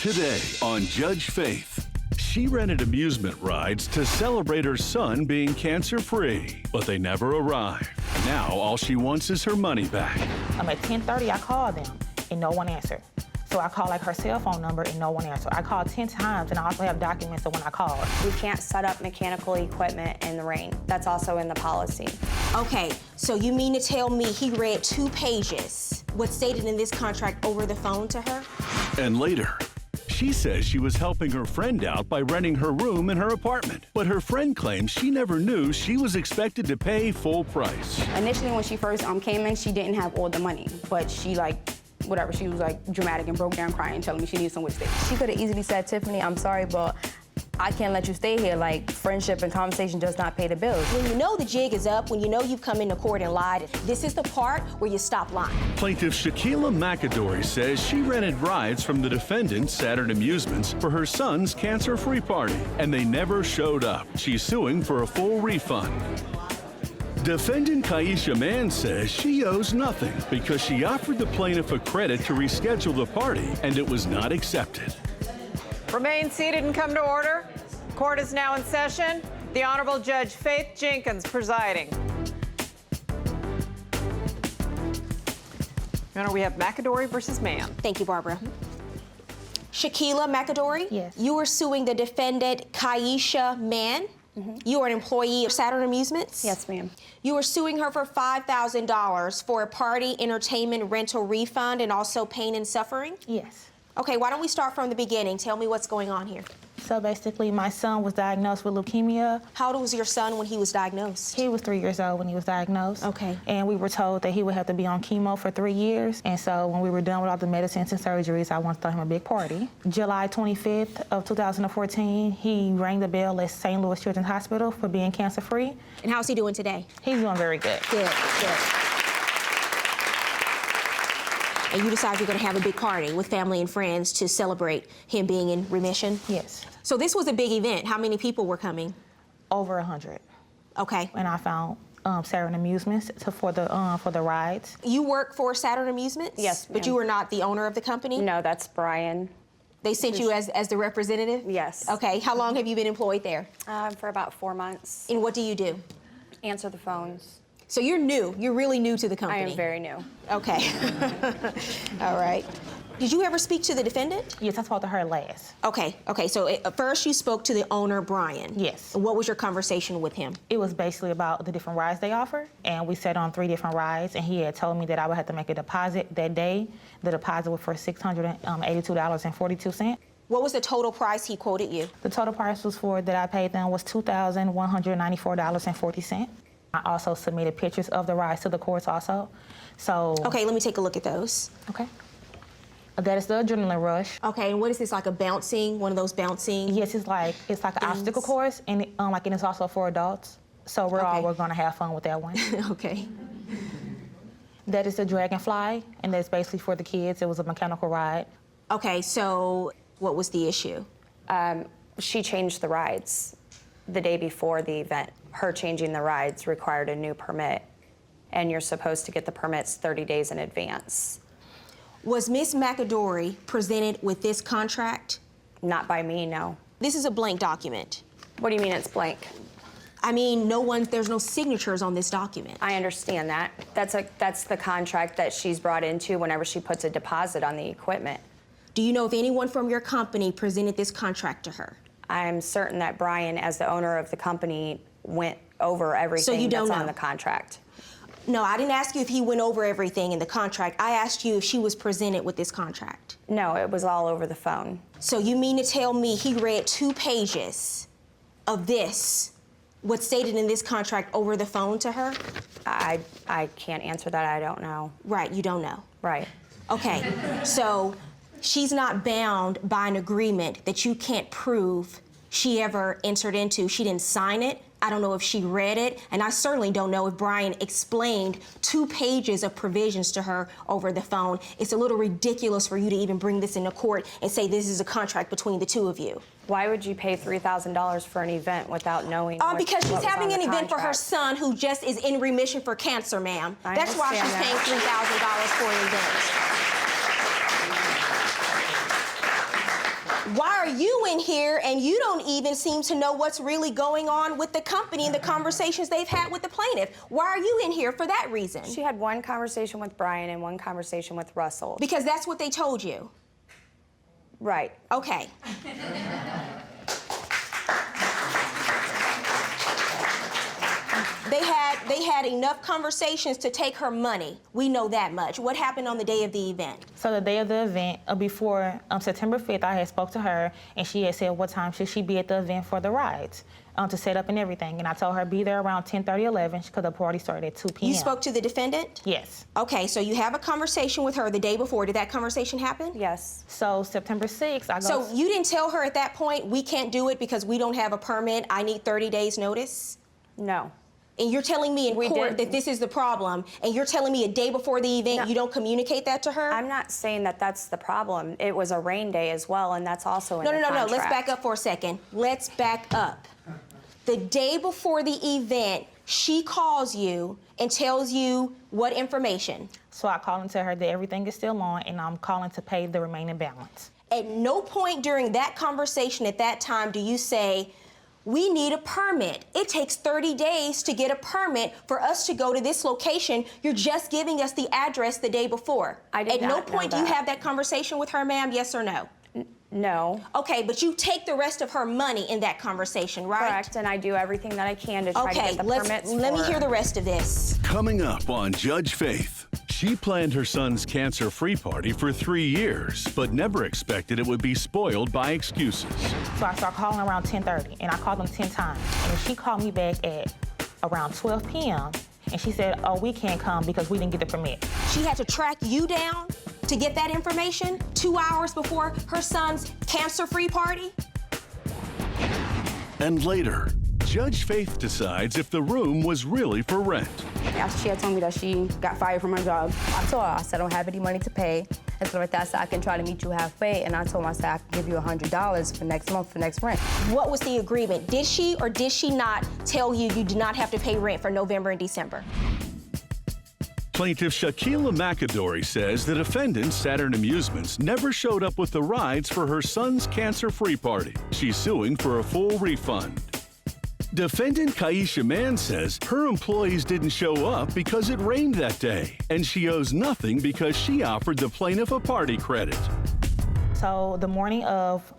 Today on Judge Faith, she rented amusement rides to celebrate her son being cancer-free, but they never arrived. Now all she wants is her money back. At 10:30, I called them and no one answered. So I called her cell phone number and no one answered. I called 10 times and I also have documents of when I called. We can't set up mechanical equipment in the rain. That's also in the policy. Okay, so you mean to tell me he read 2 pages, what's stated in this contract, over the phone to her? And later, she says she was helping her friend out by renting her room in her apartment. But her friend claims she never knew she was expected to pay full price. Initially, when she first came in, she didn't have all the money, but she she was dramatic and broke down crying, telling me she needs somewhere to stay. She could have easily said, Tiffany, I'm sorry, but I can't let you stay here. Like, friendship and conversation does not pay the bills. When you know the jig is up, when you know you've come into court and lied, this is the part where you stop lying. Plaintiff Shaquila McAdory says she rented rides from the defendant, Saturn Amusements, for her son's cancer-free party, and they never showed up. She's suing for a full refund. Defendant Kaisha Mann says she owes nothing because she offered the plaintiff a credit to reschedule the party, and it was not accepted. Remain seated and come to order. Court is now in session. The Honorable Judge Faith Jenkins presiding. Your Honor, we have McAdory versus Mann. Thank you, Barbara. Shaquila McAdory? Yes. You are suing the defendant, Kaisha Mann. You are an employee of Saturn Amusements? Yes, ma'am. You are suing her for $5,000 for a party, entertainment, rental refund, and also pain and suffering? Yes. Okay, why don't we start from the beginning? Tell me what's going on here. So basically, my son was diagnosed with leukemia. How old was your son when he was diagnosed? He was 3 years old when he was diagnosed. Okay. And we were told that he would have to be on chemo for 3 years. And so when we were done with all the medicines and surgeries, I wanted to throw him a big party. July 25th of 2014, he rang the bell at St. Louis Children's Hospital for being cancer-free. And how's he doing today? He's doing very good. Good, good. And you decide you're going to have a big party with family and friends to celebrate him being in remission? Yes. So this was a big event. How many people were coming? Over 100. Okay. And I found Saturn Amusements for the rides. You work for Saturn Amusements? Yes, But ma'am. you were not the owner of the company? No, that's Brian. They sent you as the representative? Yes. Okay. How long have you been employed there? For about 4 months. And what do you do? Answer the phones. So you're new. You're really new to the I company. am very new. Okay. All right. Did you ever speak to the defendant? Yes, I spoke to her last. Okay. Okay. So first you spoke to the owner, Brian. Yes. What was your conversation with him? It was basically about the different rides they offer, and we sat on 3 different rides, and he had told me that I would have to make a deposit that day. The deposit was for $682.42. What was the total price he quoted you? The total price that I paid them was $2,194.40. I also submitted pictures of the rides to the courts also. So. Okay, let me take a look at those. Okay. That is the adrenaline rush. Okay, and what is this, like a bouncing, one of those bouncing? Yes, it's like an obstacle course, and and it's also for adults. So we're gonna have fun with that one. Okay. That is the Dragonfly, and that's basically for the kids. It was a mechanical ride. Okay, so what was the issue? She changed the rides the day before the event. Her changing the rides required a new permit, and you're supposed to get the permits 30 days in advance. Was Miss McAdory presented with this contract? Not by me, no. This is a blank document. What do you mean it's blank? I mean, there's no signatures on this document. I understand that. That's the contract that she's brought into whenever she puts a deposit on the equipment. Do you know if anyone from your company presented this contract to her? I'm certain that Brian, as the owner of the company, went over everything that's on the contract. No, I didn't ask you if he went over everything in the contract. I asked you if she was presented with this contract. No, it was all over the phone. So you mean to tell me he read 2 pages of this, what's stated in this contract, over the phone to her? I can't answer that. I don't know. Right, you don't know. Right. Okay, so she's not bound by an agreement that you can't prove she ever entered into. She didn't sign it. I don't know if she read it, and I certainly don't know if Brian explained 2 pages of provisions to her over the phone. It's a little ridiculous for you to even bring this into court and say this is a contract between the 2 of you. Why would you pay $3,000 for an event without knowing Because she's having an event for her contract? son who just is in remission for cancer, ma'am. That's why she's paying $3,000 for an event. Why are you in here and you don't even seem to know what's really going on with the company and the conversations they've had with the plaintiff? Why are you in here for that reason? She had one conversation with Brian and one conversation with Russell. Because that's what they told you. Right. Okay. They had enough conversations to take her money. We know that much. What happened on the day of the event? So the day of the event, before September 5th, I had spoke to her, and she had said what time should she be at the event for the rides, to set up and everything. And I told her be there around 10:30, 11, because the party started at 2 p.m. You spoke to the defendant? Yes. Okay, so you have a conversation with her the day before. Did that conversation happen? Yes. So September 6th, I go. So you didn't tell her at that point, we can't do it because we don't have a permit, I need 30 days notice? No. And you're telling me in court that this is the problem, and you're telling me a day before the event you don't communicate that to her? I'm not saying that that's the problem. It was a rain day as well, and that's also in the contract. No. Let's back up for a second. Let's back up. The day before the event, she calls you and tells you what information? So I call and tell her that everything is still on, and I'm calling to pay the remaining balance. At no point during that conversation at that time do you say, we need a permit. It takes 30 days to get a permit for us to go to this location. You're just giving us the address the day before. I did At not no point know do you that. have that conversation with her, ma'am, yes or no? No. Okay, but you take the rest of her money in that conversation, right? Correct, and I do everything that I can to try to get the permits let me for hear her. the rest of this. Coming up on Judge Faith. She planned her son's cancer-free party for 3 years, but never expected it would be spoiled by excuses. So I start calling around 10:30, and I called them 10 times. And then she called me back at around 12 p.m., and she said, oh, we can't come because we didn't get the permit. She had to track you down to get that information 2 hours before her son's cancer-free party? And later, Judge Faith decides if the room was really for rent. After she had told me that she got fired from her job, I told her, I said, I don't have any money to pay. And so like that, I said, I can try to meet you halfway. And I told her, I said, I can give you $100 for next month for next rent. What was the agreement? Did she or did she not tell you you do not have to pay rent for November and December? Plaintiff Shaquila McAdory says the defendant, Saturn Amusements, never showed up with the rides for her son's cancer-free party. She's suing for a full refund. Defendant Kaisha Mann says her employees didn't show up because it rained that day, and she owes nothing because she offered the plaintiff a party credit. So the morning of,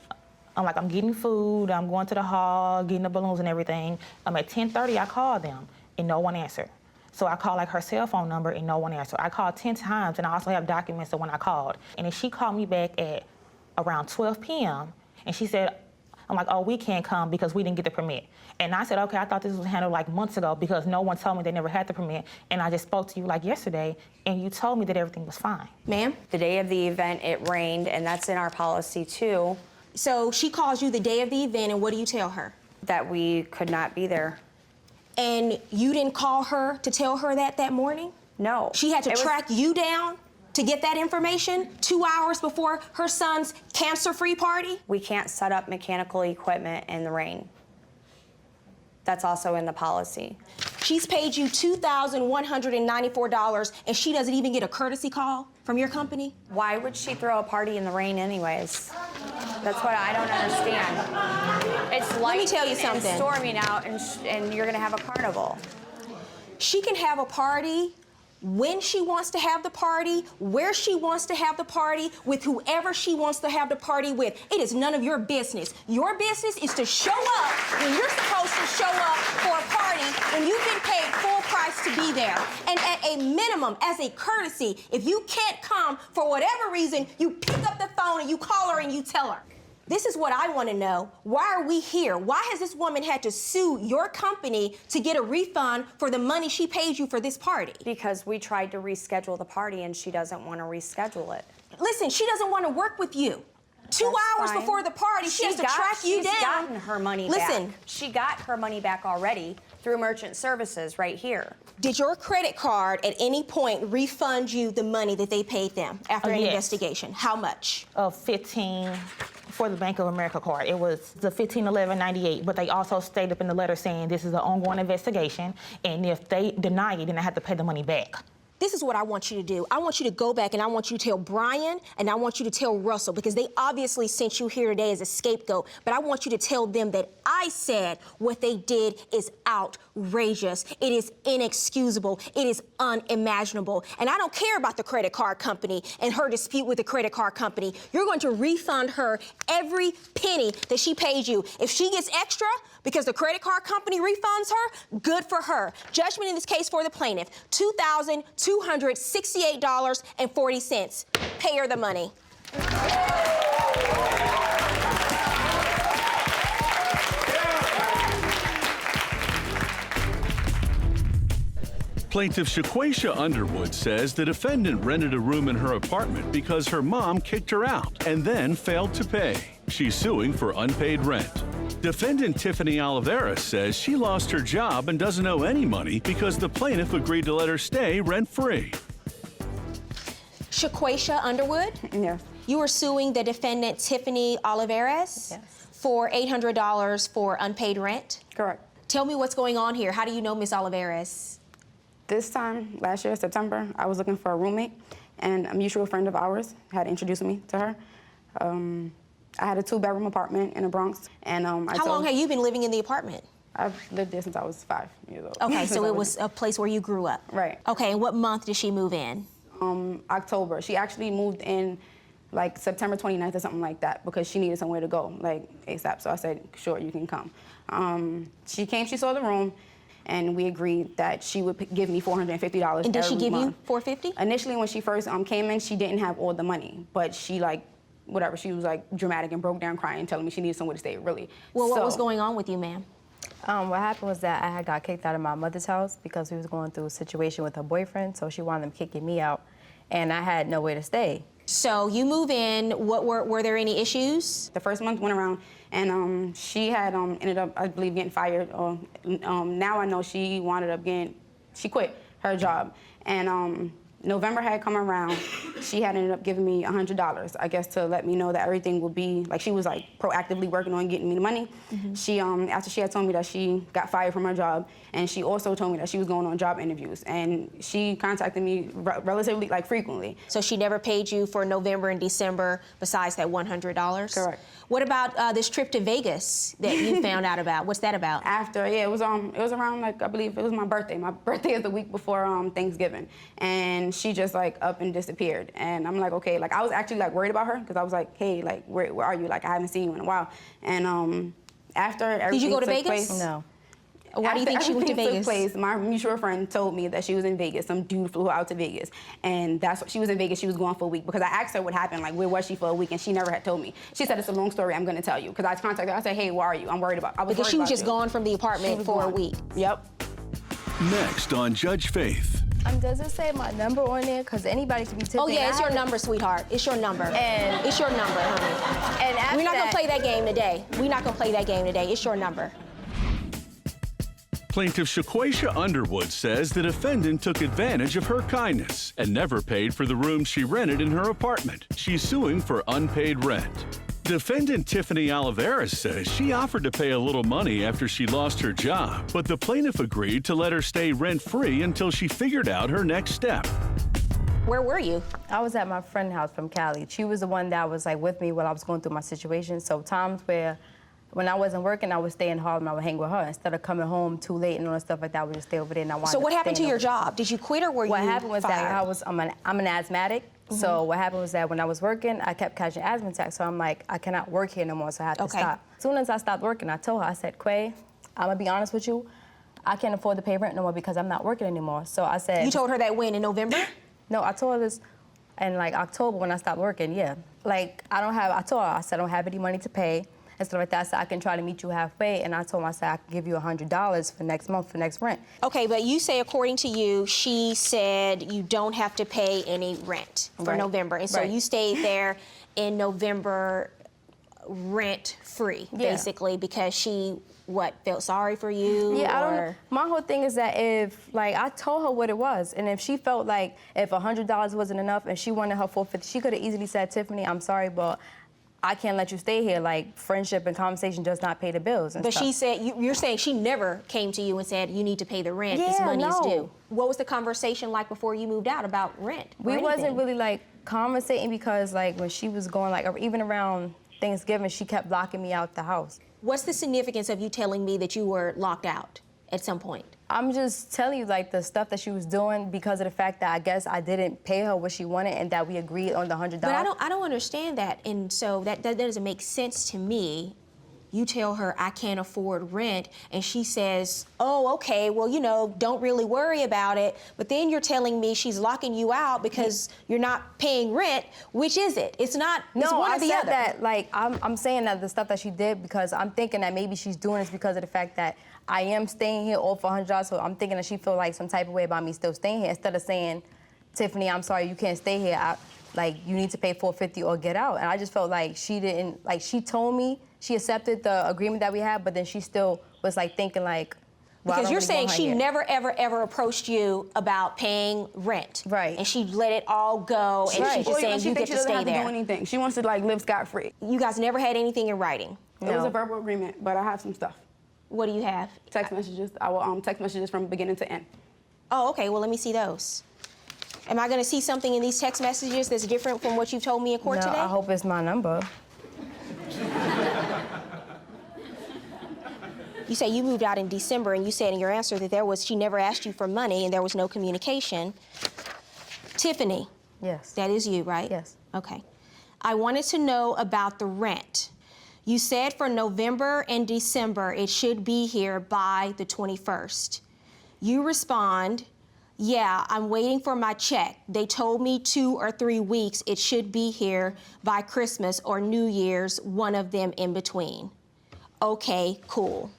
I'm getting food, I'm going to the hall, getting the balloons and everything. At 10:30, I called them, and no one answered. So I called her cell phone number, and no one answered. I called 10 times, and I also have documents of when I called. And then she called me back at around 12 p.m., and she said, oh, we can't come because we didn't get the permit. And I said, okay, I thought this was handled months ago because no one told me they never had the permit. And I just spoke to you yesterday, and you told me that everything was fine. Ma'am? The day of the event, it rained, and that's in our policy too. So she calls you the day of the event, and what do you tell her? That we could not be there. And you didn't call her to tell her that morning? No. She had to track you down to get that information 2 hours before her son's cancer-free party? We can't set up mechanical equipment in the rain. That's also in the policy. She's paid you $2,194, and she doesn't even get a courtesy call from your company? Why would she throw a party in the rain anyways? That's what I don't understand. It's Let me tell you lightning and something. storming out, and you're gonna have a carnival. She can have a party when she wants to have the party, where she wants to have the party, with whoever she wants to have the party with. It is none of your business. Your business is to show up when you're supposed to show up for a party when you've been paid full price to be there. And at a minimum, as a courtesy, if you can't come for whatever reason, you pick up the phone and you call her and you tell her. This is what I want to know. Why are we here? Why has this woman had to sue your company to get a refund for the money she paid you for this party? Because we tried to reschedule the party, and she doesn't want to reschedule it. Listen, she doesn't want to work with you. 2 hours fine. before the party, she has to track you down. She's gotten her money Listen, back. She got her money back already through merchant services right here. did your credit card at any point refund you the money that they paid them after an Yes. investigation? How much? 15 for the Bank of America card. It was the 1511.98, but they also stated up in the letter saying this is an ongoing investigation, and if they deny it, then I have to pay the money back. this is what I want you to do. I want you to go back and I want you to tell Brian and I want you to tell Russell, because they obviously sent you here today as a scapegoat, but I want you to tell them that I said what they did is outrageous. It is inexcusable. It is unimaginable. And I don't care about the credit card company and her dispute with the credit card company. You're going to refund her every penny that she paid you. If she gets extra because the credit card company refunds her, good for her. Judgment in this case for the plaintiff, $2,268.40. Pay her the money. Plaintiff Shaquisha Underwood says the defendant rented a room in her apartment because her mom kicked her out and then failed to pay. She's suing for unpaid rent. Defendant Tiffany Oliveira says she lost her job and doesn't owe any money because the plaintiff agreed to let her stay rent-free. Shaquisha Underwood? Yes. You are suing the defendant Tiffany Oliveras for $800 for unpaid rent? Correct. Tell me what's going on here. How do you know Miss Oliveras? This time, last year, September, I was looking for a roommate, and a mutual friend of ours had introduced me to her. I had a 2-bedroom apartment in the Bronx, and How long have you been living in the apartment? I've lived there since I was 5 years old. Okay, so it was a place where you grew up. Right. Okay, and what month did she move in? October. She actually moved in like September 29th or something like that because she needed somewhere to go, like ASAP. So I said, sure, you can come. She came, she saw the room, and we agreed that she would give me $450 And did she give month. you $450? Initially, when she first came in, she didn't have all the money, but she whatever, she was like dramatic and broke down crying, telling me she needed somewhere to stay, really. Well, what was going on with you, ma'am? What happened was that I had got kicked out of my mother's house because we was going through a situation with her boyfriend, so she wanted him kicking me out, and I had nowhere to stay. So you move in, were there any issues? The first month went around, and she had ended up, I believe, getting fired. Or now I know she she quit her job. And November had come around, she had ended up giving me $100, I guess, to let me know that everything would be, like, she was like proactively working on getting me the money. She, after she had told me that she got fired from her job, and she also told me that she was going on job interviews, and she contacted me relatively, like, frequently. So she never paid you for November and December besides that $100? Correct. What about this trip to Vegas that you found out about? What's that about? After, yeah, it was around, like, I believe it was my birthday. My birthday is the week before Thanksgiving, and she just like up and disappeared. And I'm like, okay, like I was actually like worried about her because I was like, hey, like where are you? Like I haven't seen you in a while. And after everything Did you go to took Vegas? place, No. Why do you think she went to everything Vegas? took place, my mutual friend told me that she was in Vegas. Some dude flew her out to Vegas, and that's what she was in Vegas. She was going for a week because I asked her what happened, like where was she for a week, and she never had told me. She said it's a long story. I'm going to tell you because I contacted her. I said, hey, where are you? I'm worried about. Because she was just gone from the apartment for a week. Yep. Next on Judge Faith. Does it say my number on there? Because anybody can be tipping. Oh yeah, it's your number, sweetheart. It's your number. And it's your number, honey. And after we're not gonna that- play that game today. We're not gonna play that game today. It's your number. Plaintiff Shaquisha Underwood says the defendant took advantage of her kindness and never paid for the room she rented in her apartment. She's suing for unpaid rent. Defendant Tiffany Oliveira says she offered to pay a little money after she lost her job, but the plaintiff agreed to let her stay rent-free until she figured out her next step. Where were you? I was at my friend's house from Cali. She was the one that was like with me while I was going through my situation. So times where when I wasn't working, I would stay in Harlem. I would hang with her instead of coming home too late and all that stuff like that. I would just stay over there. And I wanted So what to happened to stay your over. job? Did you quit or were What you happened was fired? that I'm an asthmatic. So what happened was that when I was working, I kept catching asthma attacks. So I'm like, I cannot work here no more. So I had to stop. As soon as I stopped working, I told her, I said, Quay, I'm gonna be honest with you, I can't afford to pay rent no more because I'm not working anymore. So I said. You told her that when, in November? No, I told her this in like October when I stopped working, yeah. Like I told her, I said I don't have any money to pay and stuff like that. I said I can try to meet you halfway, and I told her, I said I can give you $100 for next month for next rent. Okay, but you say according to you, she said you don't have to pay any rent for Right. November. And so Right. you stayed there in November rent-free, basically, because she, felt sorry for you? Yeah, I don't know. or... My whole thing is that if, like, I told her what it was, and if she felt like if $100 wasn't enough and she wanted her $450, she could have easily said, Tiffany, I'm sorry, but I can't let you stay here. Like, friendship and conversation does not pay the bills and But stuff. she said, you're saying she never came to you and said, you need to pay the rent, this Yeah, money is no. due. What was the conversation like before you moved out about rent? or We wasn't anything? really, like, conversating because, like, when she was going, like, or even around Thanksgiving, she kept locking me out the house. What's the significance of you telling me that you were locked out at some point? I'm just telling you, like, the stuff that she was doing because of the fact that I guess I didn't pay her what she wanted and that we agreed on the $100. But I don't understand that, and so that doesn't make sense to me. You tell her I can't afford rent, and she says, oh, okay, well, you know, don't really worry about it. But then you're telling me she's locking you out because you're not paying rent. Which is it? It's not, it's No, one I or the said other. that, like, I'm saying that the stuff that she did because I'm thinking that maybe she's doing this because of the fact that I am staying here all for $100, so I'm thinking that she feel like some type of way about me still staying here instead of saying, Tiffany, I'm sorry, you can't stay here. Like, you need to pay $450 or get out. And I just felt like she didn't, like, she told me she accepted the agreement that we had, but then she still was, like, thinking, like, well, Because you're saying she never. never, ever approached you about paying rent. Right. And she let it all go, and she's just saying she you thinks get to she doesn't stay have to do there. anything. She wants to like live scot-free. You guys never had anything in writing. It was a verbal agreement, but I have some stuff. What do you have? Text messages. I will text messages from beginning to end. Oh, okay, well, let me see those. Am I gonna see something in these text messages that's different from what you told me in court No, today? I hope it's my number. You say you moved out in December, and you said in your answer that she never asked you for money and there was no communication. Tiffany, Yes. that is you, right? Yes. Okay. I wanted to know about the rent. You said for November and December it should be here by the 21st. You respond, yeah, I'm waiting for my check. They told me 2 or 3 weeks it should be here by Christmas or New Year's, one of them in between. Okay, cool.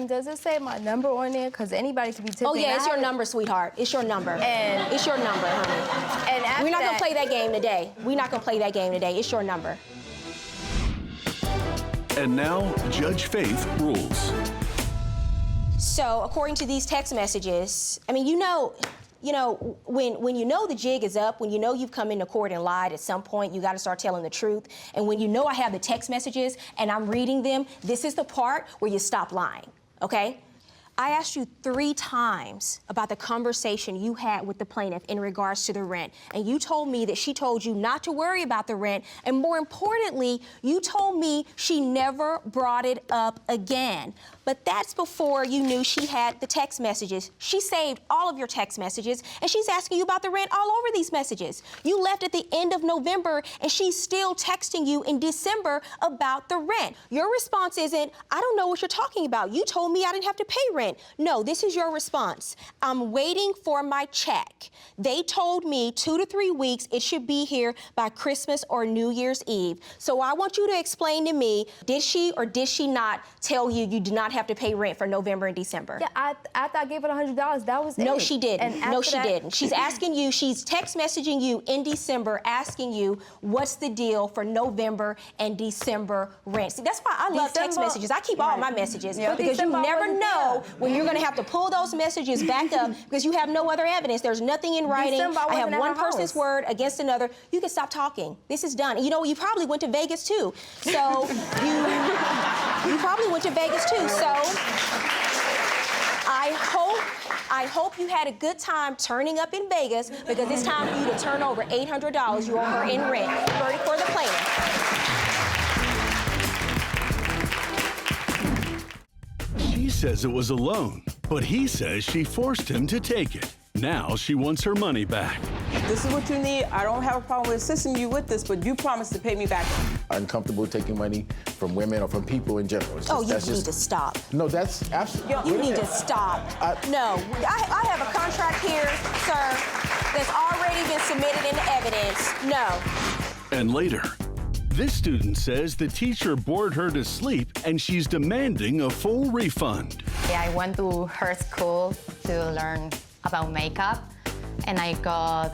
Does it say my number on there? Because anybody can be Tiffany. Oh, yeah, and it's I your haven't- number, sweetheart. It's your number. And- It's your number, honey. And after We're not gonna that- play that game today. We're not gonna play that game today. It's your number. And now, Judge Faith rules. So, according to these text messages, I mean, when you know the jig is up, when you know you've come into court and lied, at some point you got to start telling the truth. And when you know I have the text messages and I'm reading them, this is the part where you stop lying, okay? I asked you 3 times about the conversation you had with the plaintiff in regards to the rent. And you told me that she told you not to worry about the rent. And more importantly, you told me she never brought it up again. But that's before you knew she had the text messages. She saved all of your text messages, and she's asking you about the rent all over these messages. You left at the end of November, and she's still texting you in December about the rent. Your response isn't, I don't know what you're talking about. You told me I didn't have to pay rent. No, this is your response. I'm waiting for my check. They told me 2 to 3 weeks it should be here by Christmas or New Year's Eve. So I want you to explain to me, did she or did she not tell you you did not have to pay rent for November and December? Yeah, after I gave her the $100, that was it. No, she didn't. And No, after she that- didn't. She's asking you, she's text messaging you in December, asking you what's the deal for November and December rent. See, that's why I love text December- messages. I keep all my messages Yeah. because you December I never wasn't know there. when you're going to have to pull those messages back up because you have no other evidence. There's nothing in writing. December I I have wasn't at one her person's house. word against another. You can stop talking. This is done. You know, you probably went to Vegas too. So you probably went to Vegas too. So I hope you had a good time turning up in Vegas because it's time for you to turn over $800 you owe her in rent. Verdict for the plaintiff. She says it was a loan, but he says she forced him to take it. Now she wants her money back. This is what you need. I don't have a problem with assisting you with this, but you promised to pay me back. Uncomfortable taking money from women or from people in general. It's Oh, just- you that's need just- to stop. No, that's absolutely. You need to stop. No, I have a contract here, sir, that's already been submitted into evidence. No. And later, this student says the teacher bored her to sleep and she's demanding a full refund. I went to her school to learn about makeup, and I got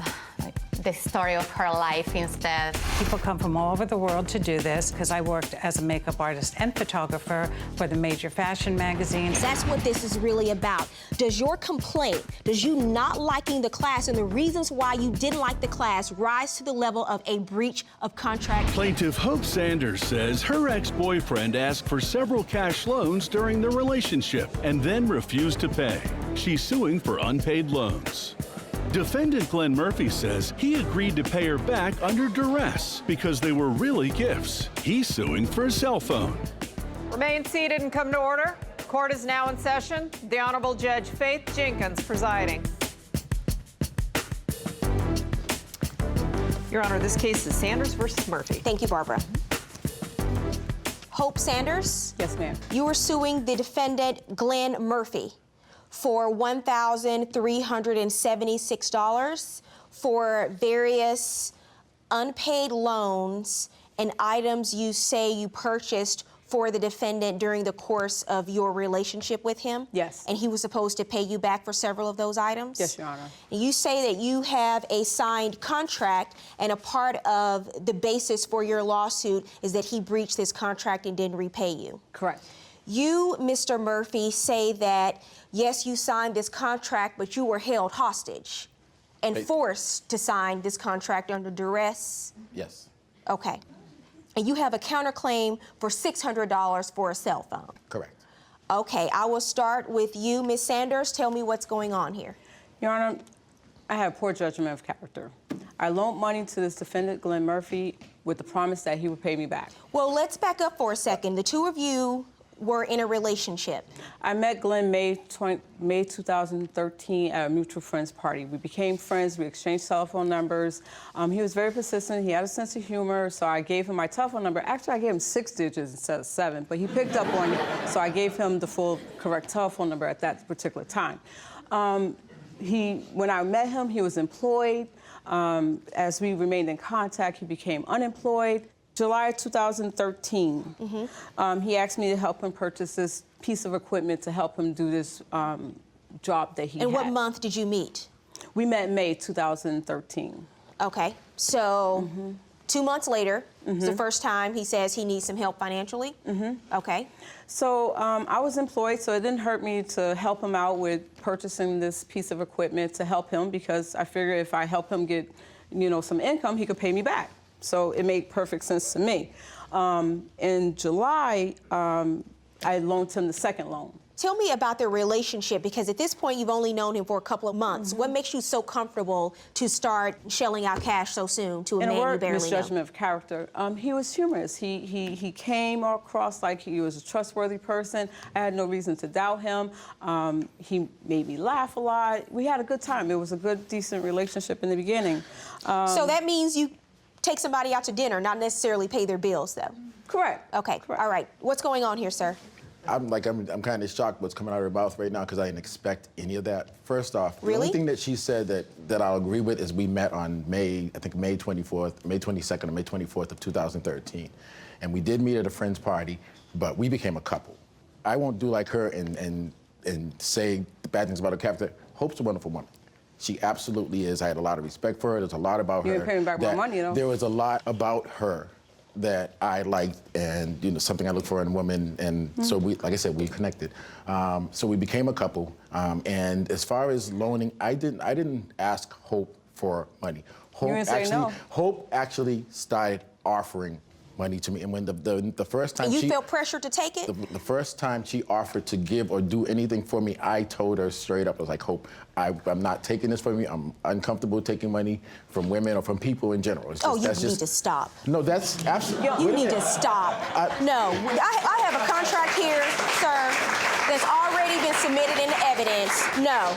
the story of her life instead. People come from all over the world to do this because I worked as a makeup artist and photographer for the major fashion magazines. That's what this is really about. Does your complaint, does you not liking the class and the reasons why you didn't like the class rise to the level of a breach of contract? Plaintiff Hope Sanders says her ex-boyfriend asked for several cash loans during the relationship and then refused to pay. She's suing for unpaid loans. Defendant Glenn Murphy says he agreed to pay her back under duress because they were really gifts. He's suing for a cell phone. Remain seated and come to order. Court is now in session. The Honorable Judge Faith Jenkins presiding. Your Honor, this case is Sanders versus Murphy. Thank you, Barbara. Hope Sanders? Yes, ma'am. You are suing the defendant, Glenn Murphy, for $1,376 for various unpaid loans and items you say you purchased for the defendant during the course of your relationship with him? Yes. And he was supposed to pay you back for several of those items? Yes, Your Honor. And you say that you have a signed contract, and a part of the basis for your lawsuit is that he breached this contract and didn't repay you. Correct. You, Mr. Murphy, say that, yes, you signed this contract, but you were held hostage and forced to sign this contract under duress? Yes. Okay. And you have a counterclaim for $600 for a cell phone? Correct. Okay, I will start with you, Ms. Sanders. Tell me what's going on here. Your Honor, I have poor judgment of character. I loaned money to this defendant, Glenn Murphy, with the promise that he would pay me back. Well, let's back up for a second. The two of you were in a relationship. I met Glenn May 2013 at a mutual friends party. We became friends, we exchanged telephone numbers. He was very persistent, he had a sense of humor, so I gave him my telephone number. Actually, I gave him 6 digits instead of 7, but he picked up on it, so I gave him the full correct telephone number at that particular time. When I met him, he was employed. As we remained in contact, he became unemployed. July 2013, he asked me to help him purchase this piece of equipment to help him do this job that he had. And what month did you meet? We met in May 2013. Okay, so 2 months later, it's the first time he says he needs some help financially? Okay. So I was employed, so it didn't hurt me to help him out with purchasing this piece of equipment to help him, because I figured if I help him get, some income, he could pay me back. So it made perfect sense to me. In July, I loaned him the second loan. Tell me about their relationship, because at this point you've only known him for a couple of months. What makes you so comfortable to start shelling out cash so soon to a man you barely know? Misjudgment of character. He was humorous. He came across like he was a trustworthy person. I had no reason to doubt him. He made me laugh a lot. We had a good time. It was a good, decent relationship in the beginning. So that means you take somebody out to dinner, not necessarily pay their bills, though? Correct. Okay, Correct. All right. What's going on here, sir? I'm kind of shocked what's coming out of her mouth right now, because I didn't expect any of that. First off, Really? The only thing that she said that I'll agree with is we met on May 24th, May 22nd or May 24th of 2013. And we did meet at a friend's party, but we became a couple. I won't do like her and say bad things about her character. Hope's a wonderful woman. She absolutely is. I had a lot of respect for her. There's a lot about her. You didn't pay me back my money, though. There was a lot about her that I liked, and something I look for in a woman, and so we, like I said, we connected. So we became a couple. And as far as loaning, I didn't ask Hope for money. Hope actually started offering money to me, and when the first time and you felt pressure to take it? The first time she offered to give or do anything for me, I told her straight up, I was like, Hope, I'm not taking this from you. I'm uncomfortable taking money from women or from people in general. You need to stop. No, that's absolutely. You need to stop. No, I have a contract here, sir, that's already been submitted into evidence. No.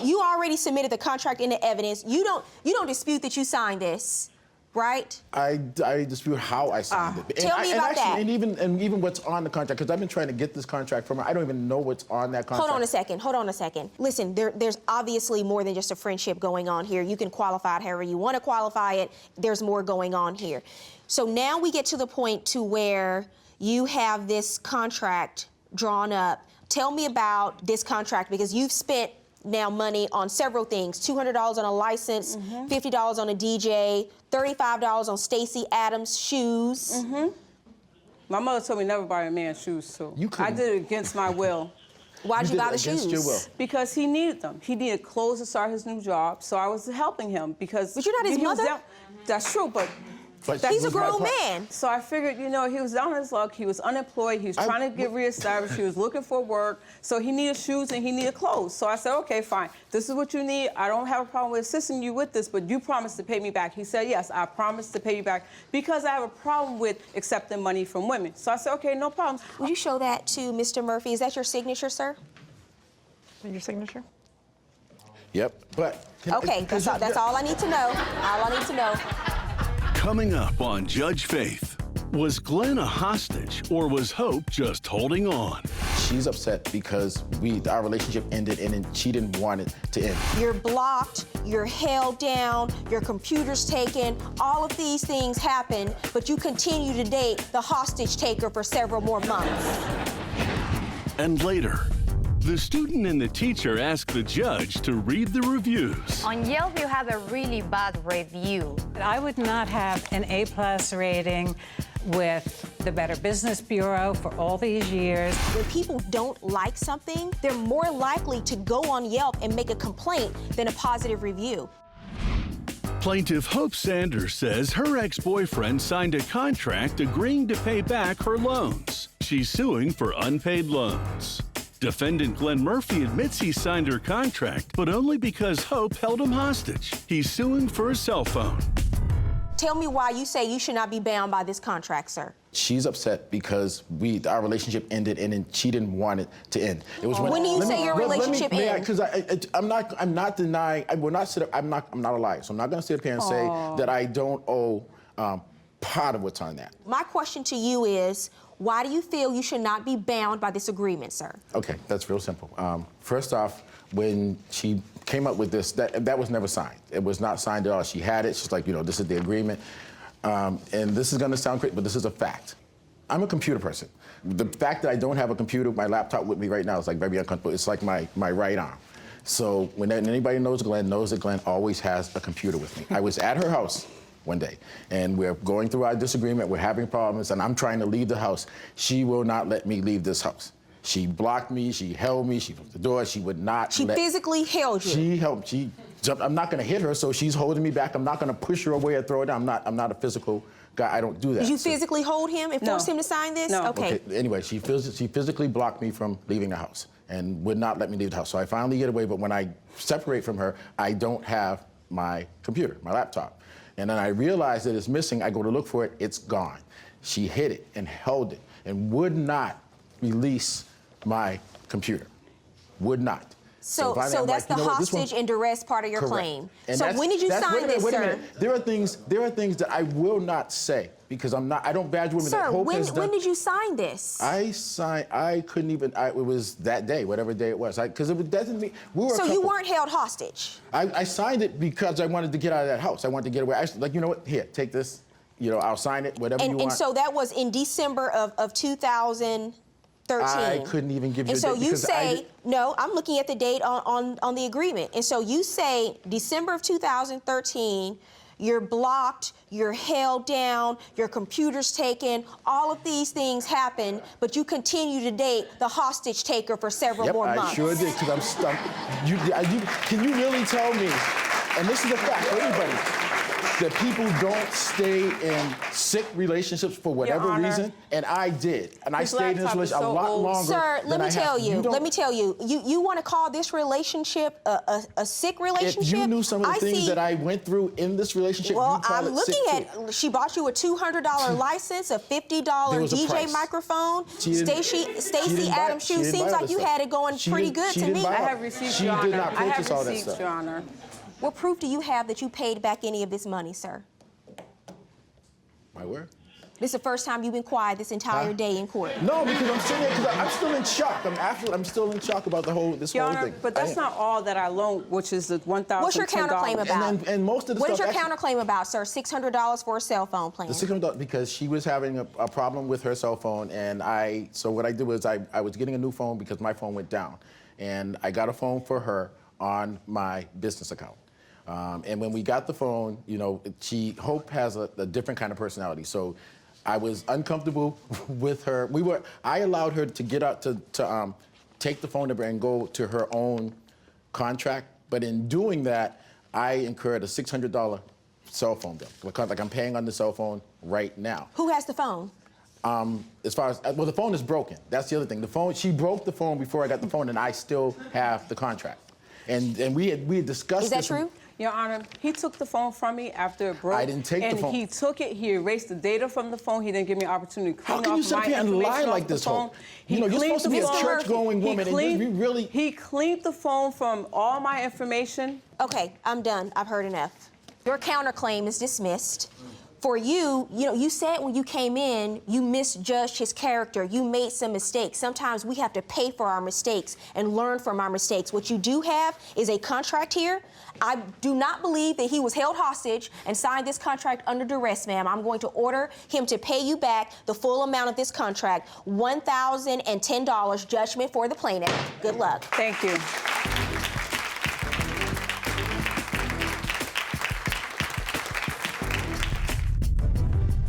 You already submitted the contract into evidence. You don't dispute that you signed this, right? I dispute how I signed it. Tell me about that. And even what's on the contract, because I've been trying to get this contract from her. I don't even know what's on that contract. Hold on a second. Listen, there's obviously more than just a friendship going on here. You can qualify it however you want to qualify it. There's more going on here. So now we get to the point to where you have this contract drawn up. Tell me about this contract, because you've spent now money on several things: $200 on a license, $50 on a DJ, $35 on Stacey Adams' shoes. My mother told me never buy a man shoes, too. You couldn't. I did it against my will. Why'd you buy the against shoes? your will. Because he needed them. He needed clothes to start his new job, so I was helping him because... But you're not his he was mother? down- That's true, but He's a grown man. So I figured, you know, he was down on his luck. He was unemployed. He was trying to get reestablished. He was looking for work. So he needed shoes and he needed clothes. So I said, okay, fine. This is what you need. I don't have a problem with assisting you with this, but you promised to pay me back. He said, yes, I promised to pay you back because I have a problem with accepting money from women. So I said, okay, no problem. Would you show that to Mr. Murphy? Is that your signature, sir? Your signature? Yep. But Okay, that's all I need to know. All I need to know. Coming up on Judge Faith, was Glenn a hostage or was Hope just holding on? she's upset because our relationship ended and she didn't want it to end. You're blocked, you're held down, your computer's taken, all of these things happen, but you continue to date the hostage taker for several more months. And later, the student and the teacher ask the judge to read the reviews. On Yelp, you have a really bad review. I would not have an A+ rating with the Better Business Bureau for all these years. When people don't like something, they're more likely to go on Yelp and make a complaint than a positive review. Plaintiff Hope Sanders says her ex-boyfriend signed a contract agreeing to pay back her loans. She's suing for unpaid loans. Defendant Glenn Murphy admits he signed her contract, but only because Hope held him hostage. He's suing for a cell phone. Tell me why you say you should not be bound by this contract, sir. She's upset because our relationship ended and she didn't want it to end. It was When do you say your relationship ended? Because I'm not denying. I will not sit up. I'm not a liar, so I'm not going to sit up here and say that I don't owe part of what's on that. My question to you is, why do you feel you should not be bound by this agreement, sir? Okay, that's real simple. First off, when she came up with this, that was never signed. It was not signed at all. She had it. She's like, this is the agreement. And this is going to sound great, but this is a fact. I'm a computer person. The fact that I don't have a computer, my laptop with me right now is like very uncomfortable. It's like my right arm. So when anybody knows that Glenn always has a computer with me. I was at her house one day, and we're going through our disagreement, we're having problems, and I'm trying to leave the house. She will not let me leave this house. She blocked me, she held me, she closed the door, she would not She physically held you. She helped, she jumped. I'm not gonna hit her, so she's holding me back. I'm not gonna push her away or throw her down. I'm not a physical guy, I don't do that. Did you physically hold him and force him to sign this? No. Okay. Anyway, she physically blocked me from leaving the house and would not let me leave the house. So I finally get away, but when I separate from her, I don't have my computer, my laptop. And then I realize that it's missing. I go to look for it, it's gone. She hid it and held it and would not release my computer. Would not. So that's the hostage and duress part of your claim. And so when did you sign this, sir? There are things that I will not say because I don't badge women that Hope has done. When did you sign this? I couldn't even, it was that day, whatever day it was. Because it doesn't mean, we were a couple. You weren't held hostage? I signed it because I wanted to get out of that house. I wanted to get away. You know what, here, take this. I'll sign it, whatever you want. And so that was in December of 2013. I couldn't even give you a date. And so you say, no, I'm looking at the date on the agreement. And so you say December of 2013, you're blocked, you're held down, your computer's taken, all of these things happen, but you continue to date the hostage taker for several more months. I sure did, because I'm stuck. Can you really tell me, and this is a fact for everybody, that people don't stay in sick relationships for whatever reason, and I did. And I stayed in this relationship a lot longer. Sir, let me tell you, you want to call this relationship a sick relationship? If you knew some of the things that I went through in this relationship, well, you call I'm it looking sick at, she bought you a $200 license, a $50 DJ microphone, Stacey Adams shoes. Seems like you had it going pretty good to me. I have receipts, Your Honor. She did not purchase all that receipts, stuff. Your Honor. What proof do you have that you paid back any of this money, sir? My word? This is the first time you've been quiet this entire day in court. No, because I'm sitting there because I'm still in shock. I'm still in shock about this Your whole Honor, thing. but that's not all that I loaned, which is the $1,010. What's your counterclaim about? And most of the what stuff. What is your counterclaim about, sir? $600 for a cell phone plan. The $600 because she was having a problem with her cell phone, and so what I did was I was getting a new phone because my phone went down, and I got a phone for her on my business account. And when we got the phone, you know, Hope has a different kind of personality. So I was uncomfortable with her. I allowed her to get out to take the phone number and go to her own contract. But in doing that, I incurred a $600 cell phone bill because like I'm paying on the cell phone right now. Who has the phone? As far as, well, the phone is broken. That's the other thing. The phone, she broke the phone before I got the phone, and I still have the contract. And we had discussed Is that this. true? Your Honor, he took the phone from me after it broke. I didn't take the phone. And he took it, he erased the data from the phone. He didn't give me an opportunity to clean How can you sit off here my and lie information like off the this, phone. Hope? You know, you're supposed to be a church-going woman, and you really... He cleaned the phone from all my information. Okay, I'm done. I've heard enough. Your counterclaim is dismissed. For you, you said when you came in, you misjudged his character. You made some mistakes. Sometimes we have to pay for our mistakes and learn from our mistakes. What you do have is a contract here. I do not believe that he was held hostage and signed this contract under duress, ma'am. I'm going to order him to pay you back the full amount of this contract, $1,010 judgment for the plaintiff. Good luck. Thank you.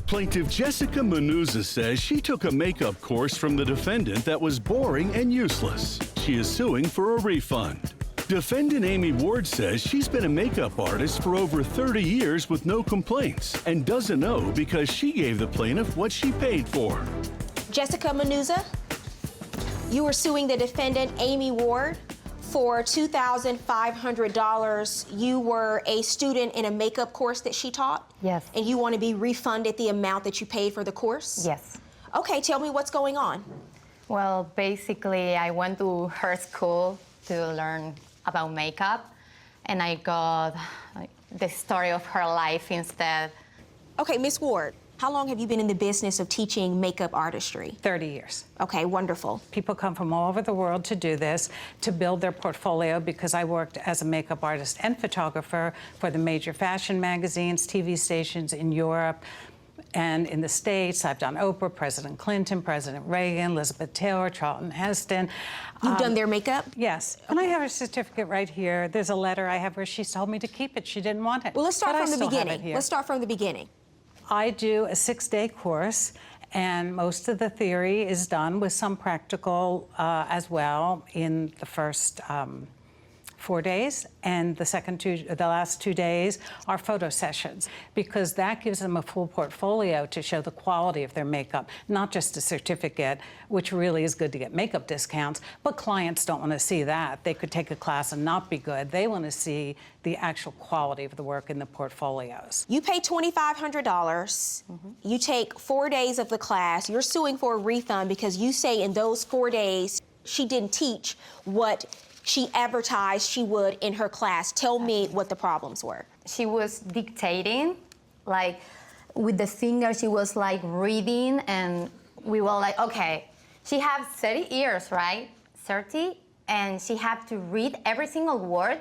Plaintiff Jessica Manuza says she took a makeup course from the defendant that was boring and useless. She is suing for a refund. Defendant Amy Ward says she's been a makeup artist for over 30 years with no complaints and doesn't know because she gave the plaintiff what she paid for. Jessica Manuza, you were suing the defendant, Amy Ward, for $2,500. You were a student in a makeup course that she taught? Yes. And you want to be refunded the amount that you paid for the course? Yes. Okay, tell me what's going on. Well, basically, I went to her school to learn about makeup, and I got the story of her life instead. Okay, Miss Ward, how long have you been in the business of teaching makeup artistry? 30 years. Okay, wonderful. People come from all over the world to do this, to build their portfolio, because I worked as a makeup artist and photographer for the major fashion magazines, TV stations in Europe and in the States. I've done Oprah, President Clinton, President Reagan, Elizabeth Taylor, Charlton Heston. You've done their makeup? Yes. Okay. And I have a certificate right here. There's a letter I have where she told me to keep it. She didn't want it. Well, let's start But from I the still have it beginning. here. Let's start from the beginning. I do a 6-day course, and most of the theory is done with some practical as well in the first 4 days, and the last 2 days are photo sessions, because that gives them a full portfolio to show the quality of their makeup, not just a certificate, which really is good to get makeup discounts, but clients don't want to see that. They could take a class and not be good. They want to see the actual quality of the work in the portfolios. You pay $2,500. You take 4 days of the class. You're suing for a refund because you say in those 4 days she didn't teach what she advertised she would in her class. Tell me what the problems were. She was dictating, like with the finger, she was like reading, and we were like, okay, she has 30 years, right? 30, and she had to read every single word.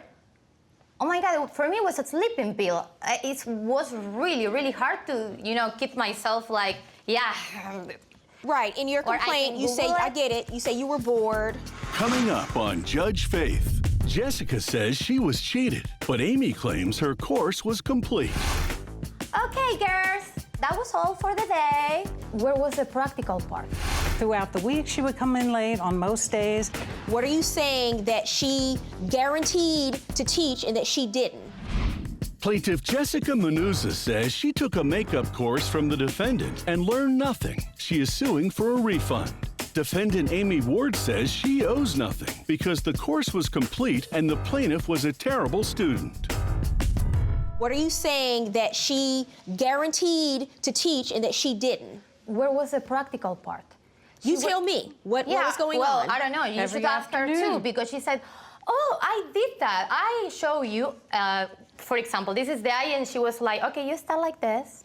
Oh my God, for me it was a sleeping pill. It was really, really hard to, keep myself like, yeah. Right, in your complaint, you say, I get it, you say you were bored. Coming up on Judge Faith, Jessica says she was cheated, but Amy claims her course was complete. Okay, girls, that was all for the day. Where was the practical part? Throughout the week, she would come in late on most days. What are you saying that she guaranteed to teach and that she didn't? Plaintiff Jessica Manuza says she took a makeup course from the defendant and learned nothing. She is suing for a refund. Defendant Amy Ward says she owes nothing because the course was complete and the plaintiff was a terrible student. What are you saying that she guaranteed to teach and that she didn't? Where was the practical part? You tell me what was going on. Well, I don't know. You should ask her too, because she said, oh, I did that. I show you, for example, this is the eye, and she was like, okay, you start like this.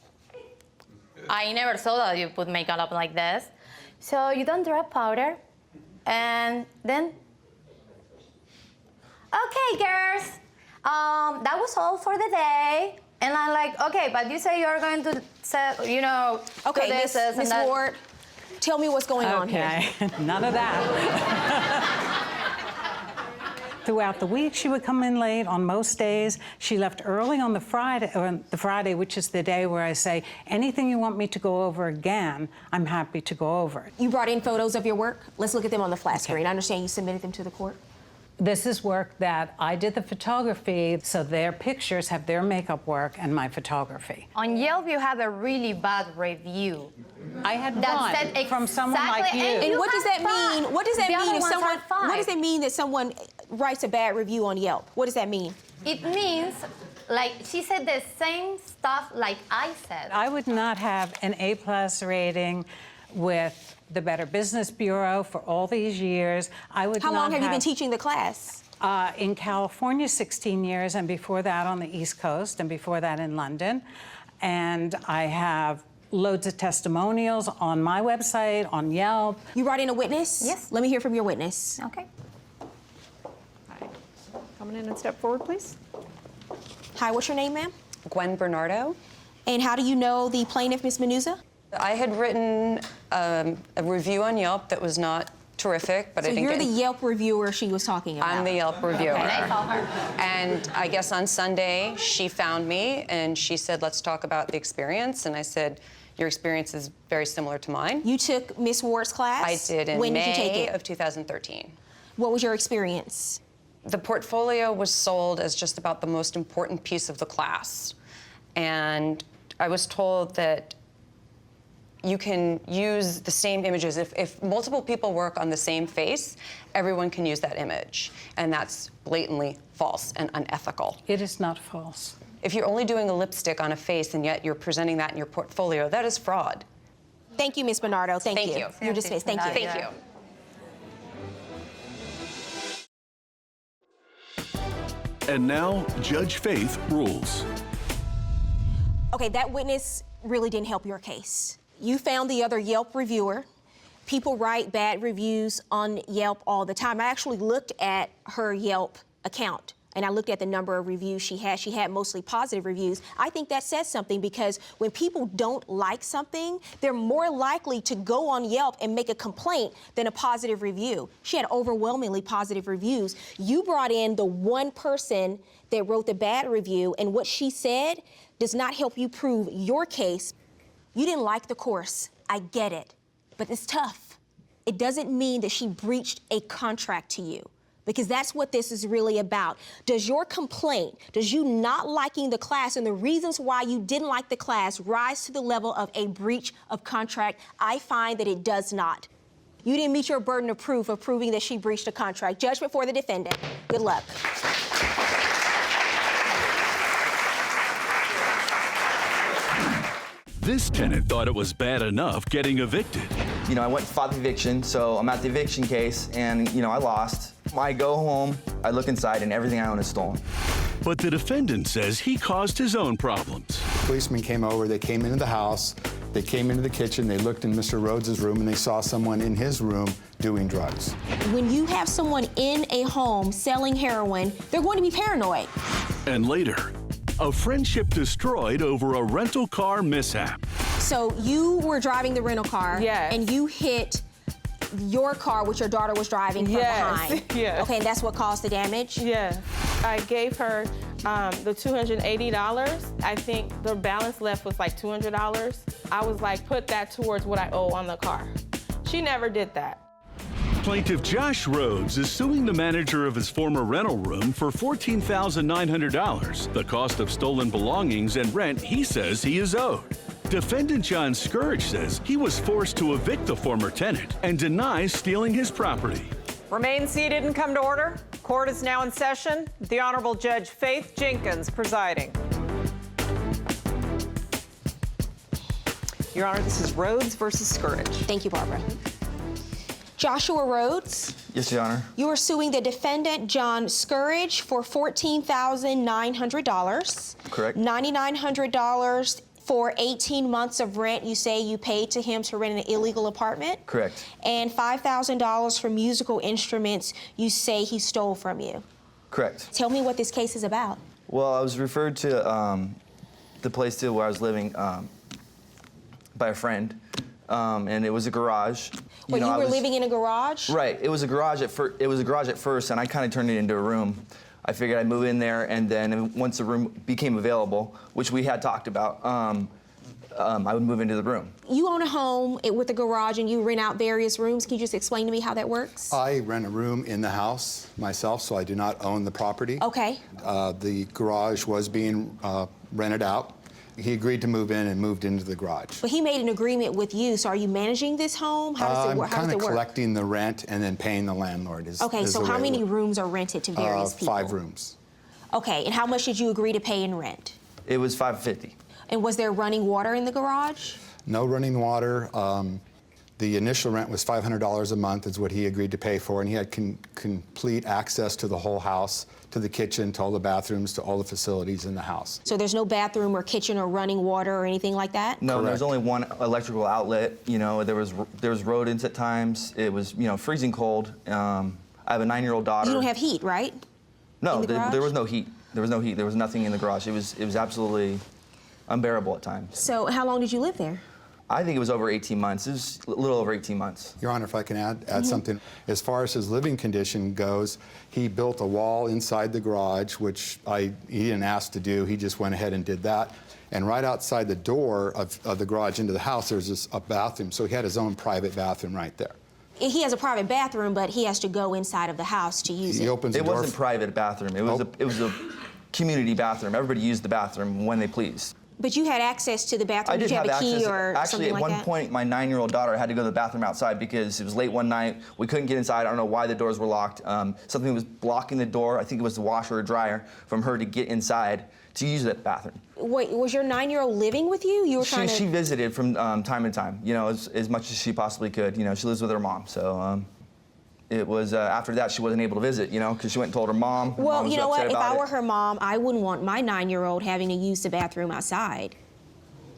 I never saw that you put makeup up like this. So you don't drop powder, and then, okay, girls, that was all for the day. And I'm like, okay, but you say you're going to, okay, do this Miss Ward, tell me what's going on here. Okay, none of that. throughout the week, she would come in late on most days. She left early on the Friday, which is the day where I say, anything you want me to go over again, I'm happy to go over it. You brought in photos of your work. Let's look at them on the flat screen. I understand you submitted them to the court. This is work that I did the photography, so their pictures have their makeup work and my photography. On Yelp, you have a really bad review. I had That said one from someone like exactly, you. And what does that mean? What does that The other mean if ones are someone? fine. What does it mean that someone writes a bad review on Yelp? What does that mean? It means, like, she said the same stuff like I said. I would not have an A+ rating with the Better Business Bureau for all these years. I would How not long have you been teaching the class? In California, 16 years, and before that on the East Coast, and before that in London. And I have loads of testimonials on my website, on Yelp. You brought in a witness? Yes. Let me hear from your witness. Okay. Hi. Coming in and step forward, please. Hi, what's your name, ma'am? Gwen Bernardo. And how do you know the plaintiff, Ms. Menuza? I had written a review on Yelp that was not terrific, but So I think you're the Yelp reviewer she was talking about. I'm the Yelp reviewer. Okay, I saw her. And I guess on Sunday, she found me and she said, let's talk about the experience. And I said, your experience is very similar to mine. You took Miss Ward's class? I did in When May did you take it? of 2013. What was your experience? The portfolio was sold as just about the most important piece of the class. And I was told that you can use the same images. If multiple people work on the same face, everyone can use that image. And that's blatantly false and unethical. It is not false. If you're only doing a lipstick on a face and yet you're presenting that in your portfolio, that is fraud. Thank you, Ms. Bernardo. Thank you. Thank you. You're dismissed. Thank you. Thank you. And now, Judge Faith rules. Okay, that witness really didn't help your case. You found the other Yelp reviewer. People write bad reviews on Yelp all the time. I actually looked at her Yelp account and I looked at the number of reviews she had. She had mostly positive reviews. I think that says something because when people don't like something, they're more likely to go on Yelp and make a complaint than a positive review. She had overwhelmingly positive reviews. You brought in the one person that wrote the bad review, and what she said does not help you prove your case. You didn't like the course. I get it, but it's tough. It doesn't mean that she breached a contract to you, because that's what this is really about. Does your complaint, does you not liking the class and the reasons why you didn't like the class rise to the level of a breach of contract? I find that it does not. You didn't meet your burden of proof of proving that she breached a contract. Judgment for the defendant. Good luck. This tenant thought it was bad enough getting evicted. You know, I went and fought the eviction, so I'm at the eviction case, and, you know, I lost. I go home, I look inside, and everything I own is stolen. But the defendant says he caused his own problems. Policemen came over, they came into the house, they came into the kitchen, they looked in Mr. Rhodes' room, and they saw someone in his room doing drugs. When you have someone in a home selling heroin, they're going to be paranoid. And later, a friendship destroyed over a rental car mishap. So you were driving the rental car, Yes. and you hit your car, which your daughter was driving from behind. Yes. Okay, and that's what caused the damage? Yeah. I gave her the $280. I think the balance left was like $200. I was like, put that towards what I owe on the car. She never did that. Plaintiff Josh Rhodes is suing the manager of his former rental room for $14,900, the cost of stolen belongings and rent he says he is owed. Defendant John Scourge says he was forced to evict the former tenant and denies stealing his property. Remain seated and come to order. Court is now in session. The Honorable Judge Faith Jenkins presiding. Your Honor, this is Rhodes versus Scourge. Thank you, Barbara. Joshua Rhodes, Yes, Your Honor. you are suing the defendant, John Scourge, for $14,900. Correct. $9,900 for 18 months of rent you say you paid to him to rent an illegal apartment. Correct. And $5,000 for musical instruments you say he stole from you. Correct. Tell me what this case is about. Well, I was referred to the place where I was living by a friend and it was a garage. Well, you were living in a garage? Right. It was a garage at first, and I kind of turned it into a room. I figured I'd move in there, and then once the room became available, which we had talked about, I would move into the room. You own a home with a garage, and you rent out various rooms. Can you just explain to me how that works? I rent a room in the house myself, so I do not own the property. Okay. The garage was being rented out. He agreed to move in and moved into the garage. But he made an agreement with you, so are you managing this home? How does it work? I'm kind of collecting the rent and then paying the landlord. Okay, so how many rooms are rented to various people? 5 rooms. Okay, and how much did you agree to pay in rent? It was $550. And was there running water in the garage? No running water. The initial rent was $500 a month is what he agreed to pay for, and he had complete access to the whole house, to the kitchen, to all the bathrooms, to all the facilities in the house. So there's no bathroom or kitchen or running water or anything like that? No, there's only one electrical outlet. You know, there was rodents at times. It was, you know, freezing cold. I have a 9-year-old daughter. You don't have heat, right? No, there was no heat. There was no heat. There was nothing in the garage. It was absolutely unbearable at times. So how long did you live there? I think it was over 18 months. It was a little over 18 months. Your Honor, if I can add something. As far as his living condition goes, he built a wall inside the garage, which he didn't ask to do. He just went ahead and did that. And right outside the door of the garage into the house, there's a bathroom. So he had his own private bathroom right there. He has a private bathroom, but he has to go inside of the house to use it. He opens the door. It wasn't a private bathroom. It was a community bathroom. Everybody used the bathroom when they pleased. But you had access to the bathroom. Did you have a key or something like that? Actually, at one point, my 9-year-old daughter had to go to the bathroom outside because it was late one night. We couldn't get inside. I don't know why the doors were locked. Something was blocking the door. I think it was the washer or dryer from her to get inside to use that bathroom. Wait, was your 9-year-old living with you? You were trying to... She visited from time to time, you know, as much as she possibly could. You know, she lives with her mom, so... It was after that she wasn't able to visit, you know, because she went and told her mom. Well, you know what? If I were her mom, I wouldn't want my 9-year-old having to use the bathroom outside.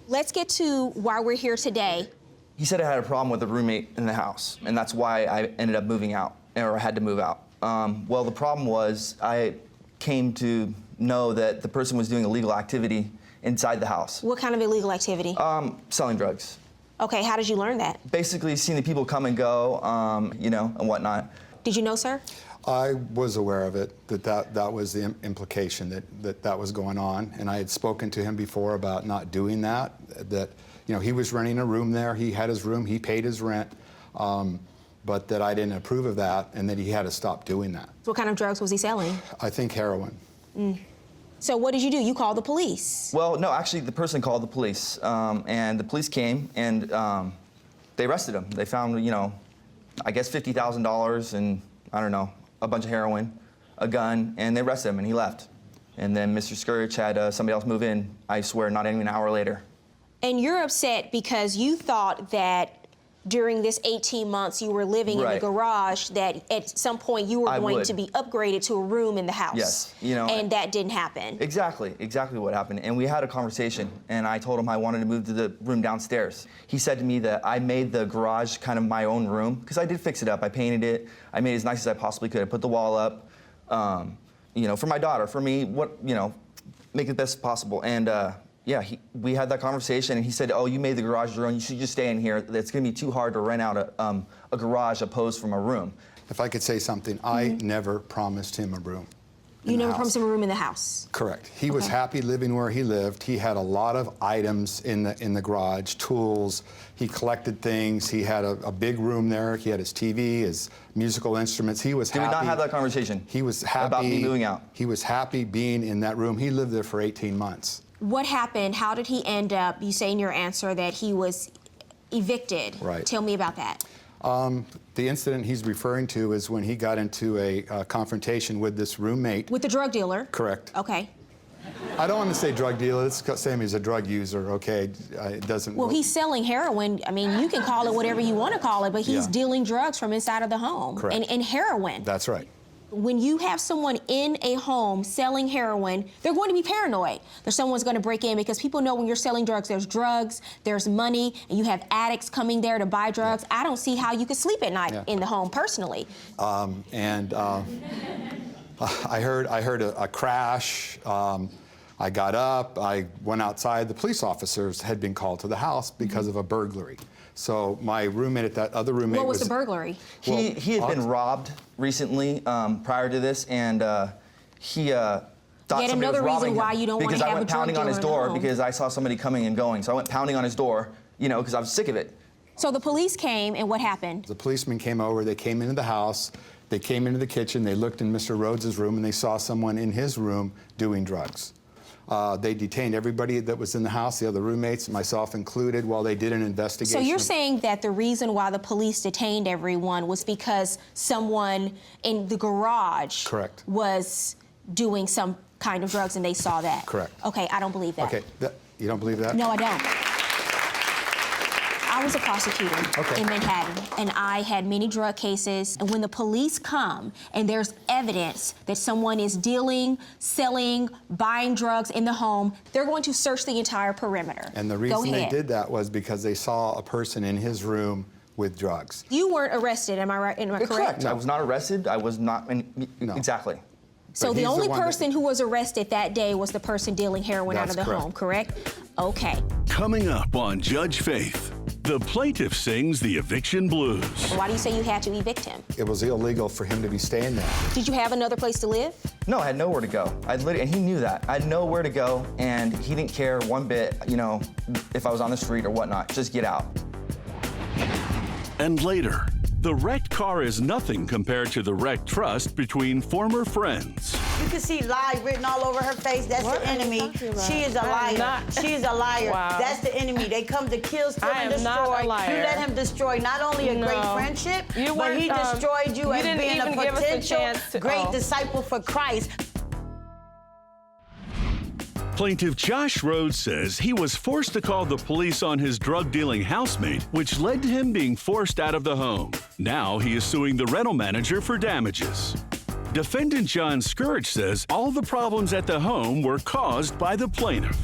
Let's get to why we're here today. He said I had a problem with a roommate in the house, and that's why I ended up moving out, or had to move out. Well, the problem was I came to know that the person was doing illegal activity inside the house. What kind of illegal activity? Selling drugs. Okay, how did you learn that? Basically, seeing the people come and go, you know, and whatnot. Did you know, sir? I was aware of it, that was the implication that was going on, and I had spoken to him before about not doing that, you know, he was renting a room there, he had his room, he paid his rent, but that I didn't approve of that, and that he had to stop doing that. What kind of drugs was he selling? I think heroin. So what did you do? You called the police? Well, no, actually, the person called the police, and the police came, and they arrested him. They found, you know, I guess $50,000 and, I don't know, a bunch of heroin, a gun, and they arrested him, and he left. And then Mr. Scourge had somebody else move in, I swear, not even an hour later. And you're upset because you thought that during this 18 months you were living in the garage, that at some point you were going to be upgraded to a room in the house. Yes, you know. And that didn't happen. Exactly what happened. And we had a conversation, and I told him I wanted to move to the room downstairs. He said to me that I made the garage kind of my own room, because I did fix it up. I painted it. I made it as nice as I possibly could. I put the wall up, you know, for my daughter, for me, you know, make it the best possible. And yeah, we had that conversation, and he said, oh, you made the garage your own. You should just stay in here. It's going to be too hard to rent out a garage opposed from a room. If I could say something, I never promised him a room. You never promised him a room in the house? Correct. He was happy living where he lived. He had a lot of items in the garage, tools. He collected things. He had a big room there. He had his TV, his musical instruments. He was happy. Did we not have that conversation? He was happy about me moving out. He was happy being in that room. He lived there for 18 months. What happened? How did he end up? You say in your answer that he was evicted. Right. Tell me about that. The incident he's referring to is when he got into a confrontation with this roommate. With the drug dealer? Correct. Okay. I don't want to say drug dealer. Let's say him he's a drug user, okay? It doesn't... Well, he's selling heroin. I mean, you can call it whatever you want to call it, but he's dealing drugs from inside of the home. Correct. And heroin. That's right. When you have someone in a home selling heroin, they're going to be paranoid that someone's going to break in, because people know when you're selling drugs, there's money, and you have addicts coming there to buy drugs. I don't see how you could sleep at night in the home, personally. I heard a crash. I got up, I went outside. The police officers had been called to the house because of a burglary. So my roommate at that other roommate What was the burglary? He had been robbed recently prior to this, and he thought Yet somebody was another reason robbing why him you don't wanna because I have a went drug pounding on his dealer in the door home. because I saw somebody coming and going. So I went pounding on his door, you know, because I was sick of it. So the police came, and what happened? The policeman came over, they came into the house, they came into the kitchen, they looked in Mr. Rhodes' room, and they saw someone in his room doing drugs. They detained everybody that was in the house, the other roommates, myself included, while they did an investigation. So you're saying that the reason why the police detained everyone was because someone in the garage Correct. was doing some kind of drugs and they saw that? Correct. Okay, I don't believe that. Okay, you don't believe that? No, I don't. I was a prosecutor in Manhattan, and I had many drug cases. And when the police come and there's evidence that someone is dealing, selling, buying drugs in the home, they're going to search the entire perimeter. And the reason they did that was because they saw a person in his room with drugs. You weren't arrested, am I right? Am I correct? Correct. I was not arrested. I was not. Exactly. So the only person who was arrested that day was the person dealing heroin out of the home, correct? Okay. Coming up on Judge Faith, the plaintiff sings the eviction blues. Why do you say you had to evict him? It was illegal for him to be staying there. Did you have another place to live? No, I had nowhere to go. And he knew that. I had nowhere to go, and he didn't care one bit, you know, if I was on the street or whatnot. Just get out. And later, the wrecked car is nothing compared to the wrecked trust between former friends. You can see lie written all over her face. That's the enemy. She is a liar. She is a liar. Wow. That's the enemy. They come to kill, steal, and I am not destroy. a liar. You let him destroy not only a great friendship, but he destroyed you as didn't being even a give us a potential chance to- great disciple for Christ. Plaintiff Josh Rhodes says he was forced to call the police on his drug-dealing housemate, which led to him being forced out of the home. Now he is suing the rental manager for damages. Defendant John Scourge says all the problems at the home were caused by the plaintiff.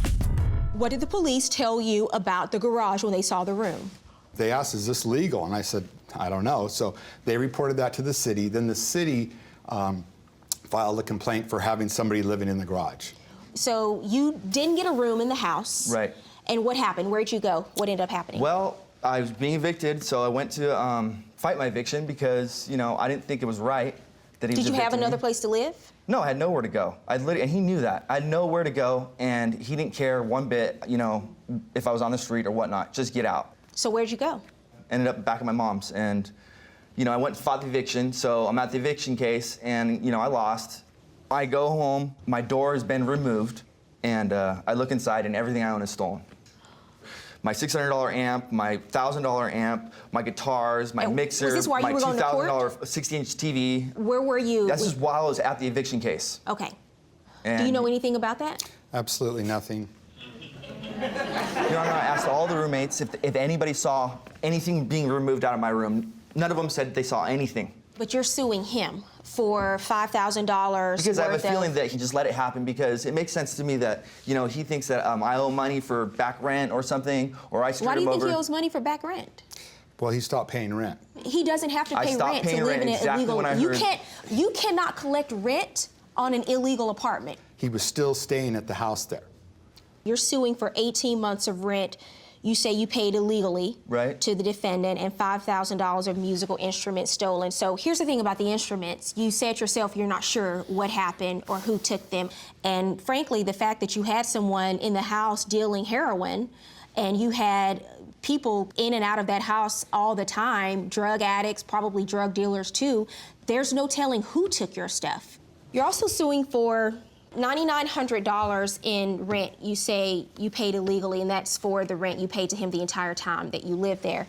What did the police tell you about the garage when they saw the room? They asked, is this legal? And I said, I don't know. So they reported that to the city. Then the city filed a complaint for having somebody living in the garage. So you didn't get a room in the house. Right. And what happened? Where'd you go? What ended up happening? Well, I was being evicted, so I went to fight my eviction because, you know, I didn't think it was right that he was Did you have evicting another me. place to live? No, I had nowhere to go. And he knew that. I had nowhere to go, and he didn't care one bit, you know, if I was on the street or whatnot. Just get out. So where'd you go? Ended up back at my mom's, and, you know, I went and fought the eviction, so I'm at the eviction case, and, you know, I lost. I go home, my door has been removed, and I look inside, and everything I own is stolen. My $600 amp, my $1,000 amp, my guitars, my mixer, was this while my you were going to court? $2,000 60-inch TV. Where were you? That's just while I was at the eviction case. Okay. And, Do you know anything about that? Absolutely nothing. Your Honor, I asked all the roommates if anybody saw anything being removed out of my room. None of them said they saw anything. But you're suing him for $5,000 Because I have a worth of- feeling that he just let it happen because it makes sense to me that, you know, he thinks that I owe money for back rent or something, or I screwed Why do him you over. think he owes money for back rent? Well, he stopped paying rent. He doesn't have to I pay stopped rent to paying live rent, in an exactly illegal. when I heard- You cannot collect rent on an illegal apartment. He was still staying at the house there. You're suing for 18 months of rent. You say you paid illegally to the defendant and $5,000 of musical instruments stolen. So here's the thing about the instruments. You said yourself you're not sure what happened or who took them. And frankly, the fact that you had someone in the house dealing heroin and you had people in and out of that house all the time, drug addicts, probably drug dealers too, there's no telling who took your stuff. You're also suing for $9,900 in rent. You say you paid illegally, and that's for the rent you paid to him the entire time that you lived there.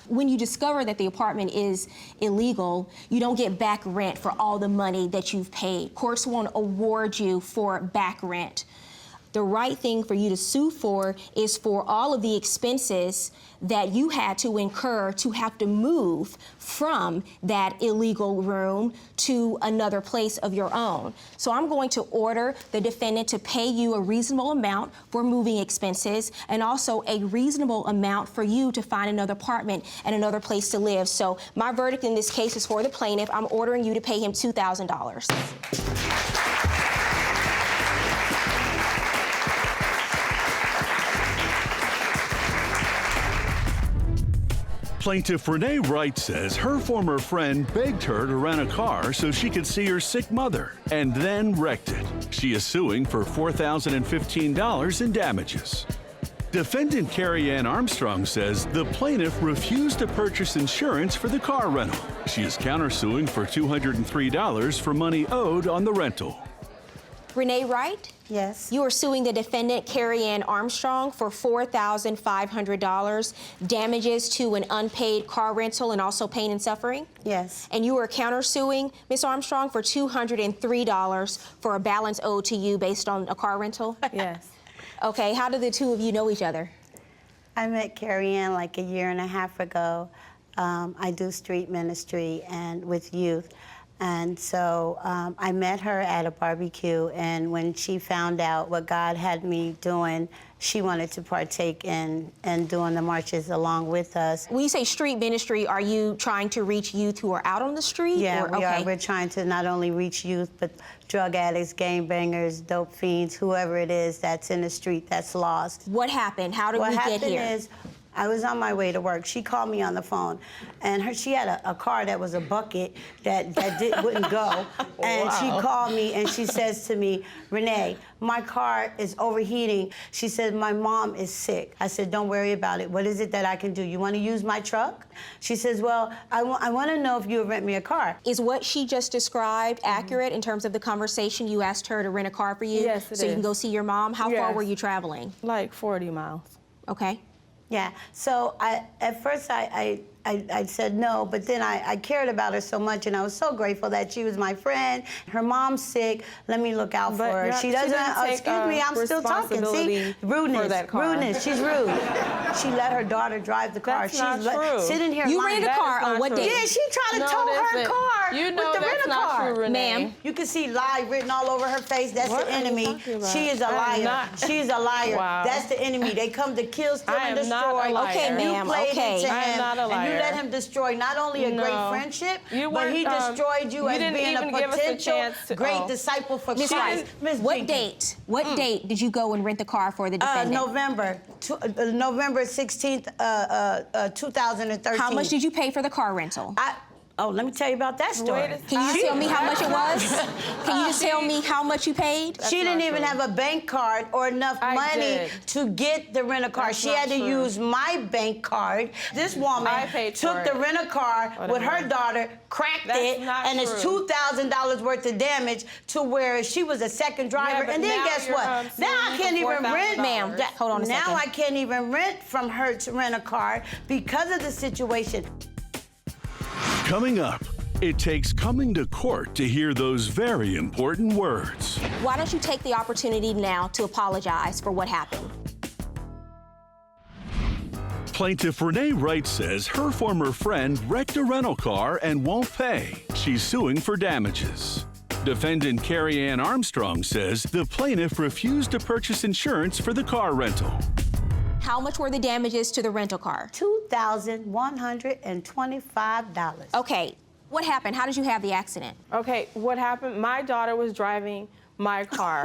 When you discover that the apartment is illegal, you don't get back rent for all the money that you've paid. Courts won't award you for back rent. The right thing for you to sue for is for all of the expenses that you had to incur to have to move from that illegal room to another place of your own. So I'm going to order the defendant to pay you a reasonable amount for moving expenses and also a reasonable amount for you to find another apartment and another place to live. So my verdict in this case is for the plaintiff. I'm ordering you to pay him $2,000. Plaintiff Renee Wright says her former friend begged her to rent a car so she could see her sick mother and then wrecked it. She is suing for $4,015 in damages. Defendant Carrie Ann Armstrong says the plaintiff refused to purchase insurance for the car rental. She is countersuing for $203 for money owed on the rental. Renee Wright? Yes. You are suing the defendant, Carrie Ann Armstrong, for $4,500 damages to an unpaid car rental and also pain and suffering? Yes. And you are countersuing Ms. Armstrong for $203 for a balance owed to you based on a car rental? Yes. Okay, how do the two of you know each other? I met Carrie Ann like a year and a half ago. I do street ministry and with youth. And so I met her at a barbecue, and when she found out what God had me doing, she wanted to partake in doing the marches along with us. When you say street ministry, are you trying to reach youth who are out on the street? Yeah, or, we are. We're trying to not only reach youth, but drug addicts, gangbangers, dope fiends, whoever it is that's in the street that's lost. What happened? How did we get here? What happened is, I was on my way to work. She called me on the phone, and she had a car that was a bucket that wouldn't go. And she called me, and she says to me, Renee, my car is overheating. She said, my mom is sick. I said, don't worry about it. What is it that I can do? You want to use my truck? She says, well, I want to know if you would rent me a car. Is what she just described accurate in terms of the conversation? You asked her to rent a car for you? Yes, it so is. you can go see your mom? How far Yes. were you traveling? Like 40 miles. Okay. Yeah, so at first I said no, but then I cared about her so much, and I was so grateful that she was my friend. Her mom's sick. Let me look out for her. She doesn't. Excuse me, I'm still talking. See, rudeness. She's rude. She let her daughter drive the car. That's not true. Sitting here. You lying. rented a car on what day? Yeah, she tried to No, tow it her isn't. car You know with the that's rental not car. true, Renee. Ma'am. You can see lie written all over her face. That's What the are you enemy. talking about? She is a I am liar. not. She's a liar. Wow. That's the enemy. They come to kill, steal, I and am not a destroy. liar. Okay, You ma'am, played okay. into I am him, not a and you liar. let him destroy not only a great No. friendship, You but he weren't, destroyed you as didn't being a even give us a potential chance to- great disciple for Miss Christ. Rice, Miss what Jenkins. date? What date did you go and rent the car for the defendant? November 16th, 2013. How much did you pay for the car rental? Let me tell you about that story. Can you just tell me how much it was? Can you just tell me how much you paid? She didn't even have a bank card or enough money did. to get the rent-a-car. That's She not had to true. use my bank card. This woman I paid took for the it. rent-a-car with her Whatever. daughter, cracked That's it, not and it's true. $2,000 worth of damage to where she was a second driver. but and then now guess you're, what? suing Now I me can't for even rent. $4,000. Ma'am, hold on a second. Now I can't even rent from her to rent a car because of the situation. Coming up, it takes coming to court to hear those very important words. Why don't you take the opportunity now to apologize for what happened? Plaintiff Renee Wright says her former friend wrecked a rental car and won't pay. She's suing for damages. Defendant Carrie Ann Armstrong says the plaintiff refused to purchase insurance for the car rental. How much were the damages to the rental car? $2,125. Okay, what happened? How did you have the accident? Okay, what happened? My daughter was driving my car.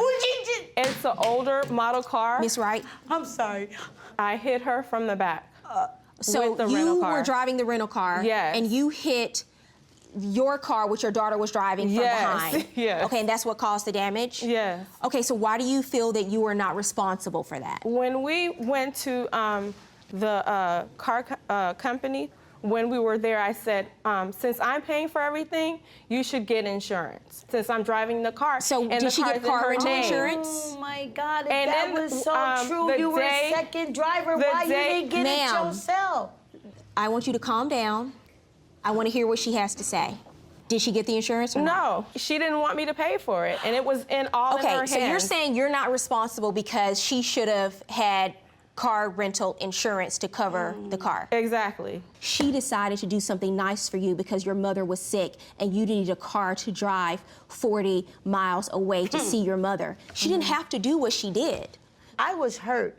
It's an older model car. Miss Wright? I'm sorry. I hit her from the back. So with the rental you car. were driving the rental car, Yes. and you hit your car, which your daughter was driving from Yes, behind. yes. Okay, and that's what caused the damage? Yes. Okay, so why do you feel that you are not responsible for that? When we went to the car company, when we were there, I said, since I'm paying for everything, you should get insurance. Since I'm driving the car. So and did the she car's get in car her rental name. insurance? Oh my God, if And that then, was so true, the you were day- a second driver. the Why you day- didn't get it Ma'am. yourself? I want you to calm down. I want to hear what she has to say. Did she get the insurance or not? No, she didn't want me to pay for it, and it was in all in her Okay, hands. so you're saying you're not responsible because she should have had car rental insurance to cover the car. Exactly. She decided to do something nice for you because your mother was sick and you needed a car to drive 40 miles away to see your mother. She didn't have to do what she did. I was hurt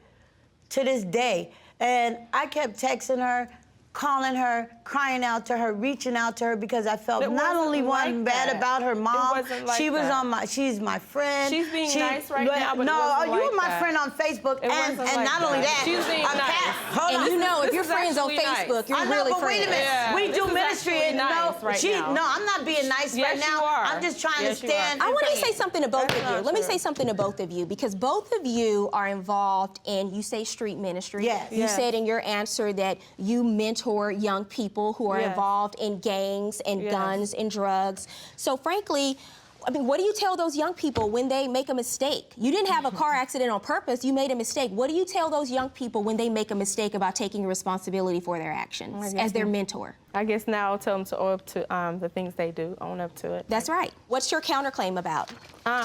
to this day, and I kept texting her, calling her, crying out to her, reaching out to her because I felt It not wasn't only like one bad that. about her mom. It wasn't like she was that. on my. She's my friend. She's being nice right now, but it no, wasn't you like were my that. friend on Facebook, It and wasn't like not only that. that, She's being nice. Hold And on. you know, if This you're is friends on actually nice. Facebook, you're I know, really but friends. wait a minute. Yeah, we this do is ministry, actually and nice right now. no, I'm not being nice Yes, right now. you are. I'm just trying Yes, to you are. stand. I want to and say something to both That's of you. not Let me true. say something to both of you because both of you are involved in, you say street ministry. Yes. You Yes. said in your answer that you mentor young people who are Yes. involved in gangs and Yes. guns and drugs. So frankly, I mean, what do you tell those young people when they make a mistake? You didn't have a car accident on purpose. You made a mistake. What do you tell those young people when they make a mistake about taking responsibility for their actions as their mentor? I guess now I'll tell them to own up to the things they do, own up to it. That's right. What's your counterclaim about?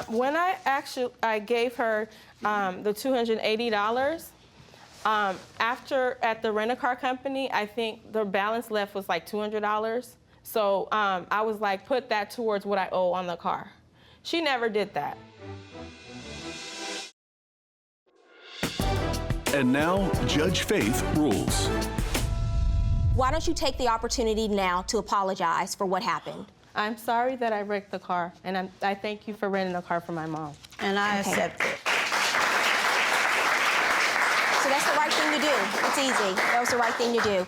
When I gave her the $280, after at the rent-a-car company, I think the balance left was like $200. So I was like, put that towards what I owe on the car. She never did that. And now, Judge Faith rules. Why don't you take the opportunity now to apologize for what happened? I'm sorry that I wrecked the car, and I thank you for renting a car for my mom. And I accept it. So that's the right thing to do. It's easy. That was the right thing to do.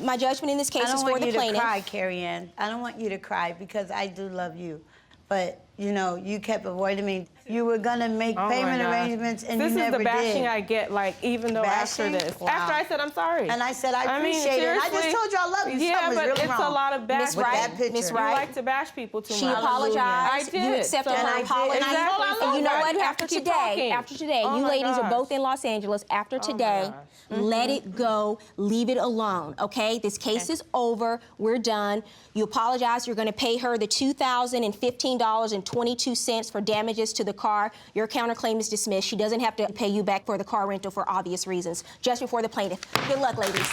My judgment in this case is for the I don't want you to plaintiff. cry, Carrie Ann. I don't want you to cry because I do love you. But, you know, you kept avoiding me. You were going to make Oh my payment God. arrangements, and this you never is the bashing did. I get, like, even though after Bashing? this. Wow. After I said I'm sorry. And I said, I mean, appreciate it. And I just seriously. told you I love you. Yeah, Something's but really it's wrong a lot of Miss bashing. with Wright, that picture. Miss You Wright. like to bash people too She much. apologized. I did. You accepted So her I did. apology. Exactly. And you know what? You have After to keep today, talking. Oh you my ladies are gosh. both in Los Angeles. After today, let it go. Leave it alone, okay? This case is over. We're done. You apologize. You're going to pay her the $2,015.22 for damages to the car. Your counterclaim is dismissed. She doesn't have to pay you back for the car rental for obvious reasons. Just before the plaintiff. Good luck, ladies.